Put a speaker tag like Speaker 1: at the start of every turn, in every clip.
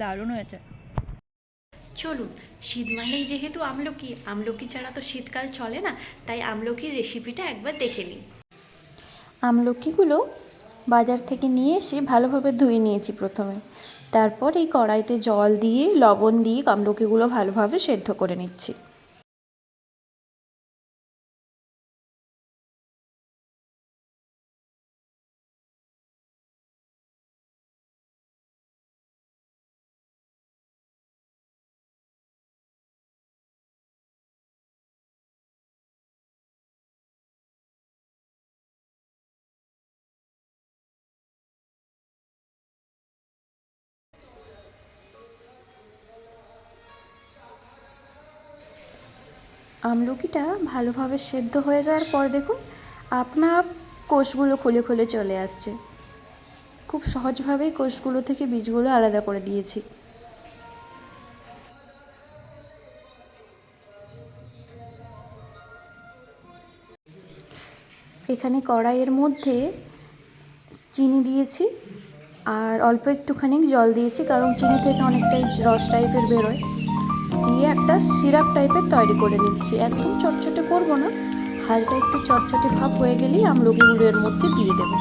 Speaker 1: দারুণ হয়েছে।
Speaker 2: চলুন, শীত মানেই যেহেতু আমলকি, আমলকি ছাড়া তো শীতকাল চলে না, তাই আমলকির রেসিপিটা একবার দেখে নিই।
Speaker 1: আমলকিগুলো বাজার থেকে নিয়ে এসে ভালোভাবে ধুয়ে নিয়েছি প্রথমে। তারপর এই কড়াইতে জল দিয়ে লবণ দিয়ে আমলকিগুলো ভালোভাবে সেদ্ধ করে নিচ্ছি। আমলকিটা ভালোভাবে সেদ্ধ হয়ে যাওয়ার পর দেখুন আপনা আপ কোষগুলো খুলে খুলে চলে আসছে। খুব সহজভাবেই কোষগুলো থেকে বীজগুলো আলাদা করে দিয়েছি। এখানে কড়াইয়ের মধ্যে চিনি দিয়েছি আর অল্প একটুখানি জল দিয়েছি, কারণ চিনি থেকে অনেকটাই রস টাইপের বেরোয়। দিয়ে একটা সিরাপ টাইপের তৈরি করে নিচ্ছি। একদম চটচটে করবো না, হালকা একটু চটচটে ভাব হয়ে গেলেই আমলকিগুলো এর মধ্যে দিয়ে দেবো।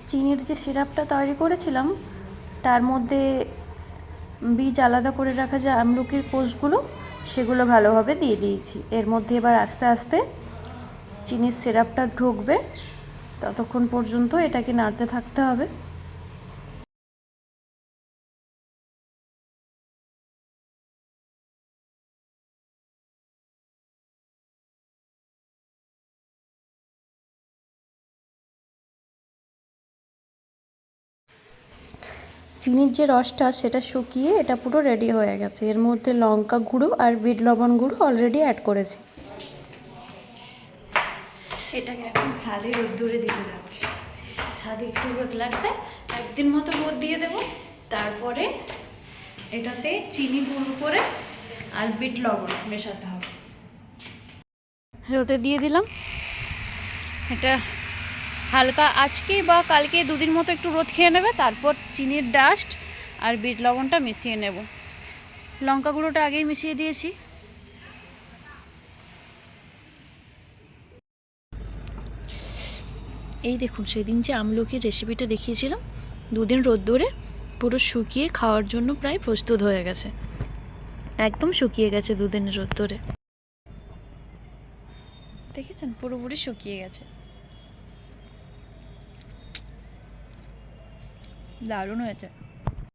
Speaker 1: চিনির যে সিরাপটা তৈরি করেছিলাম তার মধ্যে বীজ আলাদা করে রাখা যে আমলকির কোষগুলো সেগুলো ভালোভাবে দিয়ে দিয়েছি। এর মধ্যে এবার আস্তে আস্তে চিনির সিরাপটা ঢুকবে, ততক্ষণ পর্যন্ত এটাকে নাড়তে থাকতে হবে। চিনির যে রসটা সেটা শুকিয়ে এটা পুরো রেডি হয়ে গেছে। এর মধ্যে লঙ্কা গুঁড়ো আর বিট লবণ গুঁড়ো অলরেডি অ্যাড করেছি।
Speaker 2: এটাকে এখন ছাদে রোদ্দুরে দিতে যাচ্ছি। ছাদে একটু রোদ লাগবে, একদিন মতো রোদ দিয়ে দেবো। তারপরে এটাতে চিনি গুঁড়ো করে আর বিট লবণ মেশাতে হবে।
Speaker 1: রোদে দিয়ে দিলাম। এটা হালকা আজকে বা কালকে দুদিন মতো একটু রোদ খেয়ে নেবে, তারপর চিনির ডাস্ট আর বিট লবণটা মিশিয়ে নেব। লঙ্কা গুঁড়োটা আগেই মিশিয়ে দিয়েছি। এই দেখুন সেদিন যে আমলকির রেসিপিটা দেখিয়েছিলাম, দুদিন রোদ্দুরে পুরো শুকিয়ে খাওয়ার জন্য প্রায় প্রস্তুত হয়ে গেছে। একদম শুকিয়ে গেছে দুদিনের রোদ্দুরে। দেখেছেন পুরোপুরি শুকিয়ে গেছে। দারুণ হয়েছে।